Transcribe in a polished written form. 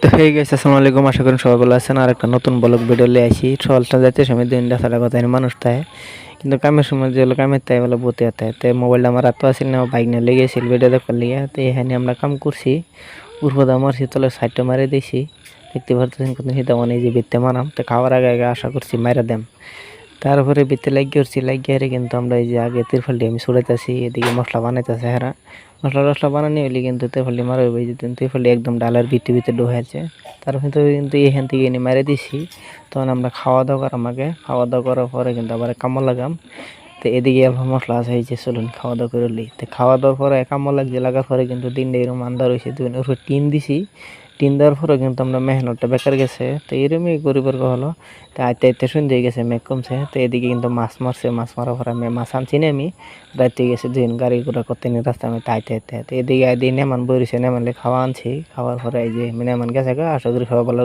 তো হয়ে গেছে। আসসালামু আলাইকুম, আশা করি সবাই ভালো আছেন। আর একটা নতুন ব্লগ ভিডিও নিয়ে আসি। সকালটা যাইতে সময় দিন রাস্তাটা কথা মানুষ তাই কিন্তু কামের সময় যে হলো কামের তাই বলে বতে তাই তো মোবাইলটা আমার রাত আসিল না, বাইক নিয়ে লেগেছিল ভিডিও দেখার লিগে। তো এখানে আমরা কাম করছি, উর্ফদা মারছি, তলে সাইডটা মারে দিয়েছি। দেখতে পারতেছেন কত হিতা মানে যে বিত্তে মারাম তো খাওয়ার আগে আগে আশা করছি মাইরা দেম। তারপরে বিত্তে লাগিয়ে উঠছি, লাগিয়ে কিন্তু আমরা এই যে আগে তিরফালটি আমি ছড়াইতেছি, এদিকে মশলা বানাইতেছে হেরা। মশলা টসলা বানানি হইলে কিন্তু তিরফালটি মারা হইবে, যে তিরফালটি একদম ডালের ভিতরে ভিতরে ঢোকাইছে। তার ভিতরে কিন্তু এখান থেকে এনে মেরে দিছি। তখন আমরা খাওয়া দাওয়া করার আমাকে খাওয়া দাওয়া করার পরে কিন্তু আবার কামড় লাগাম। তো এদিকে আবার মশলা আছে, এই যে চলুন খাওয়া দাওয়া করে লি। তো খাওয়া দাওয়ার পরে কামড় লাগছে, লাগার পরে কিন্তু দিনটা এরকম আন্দার হয়েছে। ওর টিন দিছি, টিন দেওয়ার পরে কিন্তু আমরা মেহনতটা বেকার গেছে। তো এরকমই গরিবের হলো। তো আইতে আইতে সন্ধ্যে গেছে, মেঘ কমছে। তো এদিকে কিন্তু মাছ মারছে, মাছ মারার পরে আমি মাছ আনছি না, আমি রাইতে গেছে দিন গাড়ি ঘোড়া করতে নিয়ে রাস্তা আমি আইতে আইতে। তো এদিকে আইদিন নেমান বইছে, নেমানলে খাওয়া আনছি। খাওয়ার পরে এই যে নেমান গেছে, আশা করি সবাই ভালো।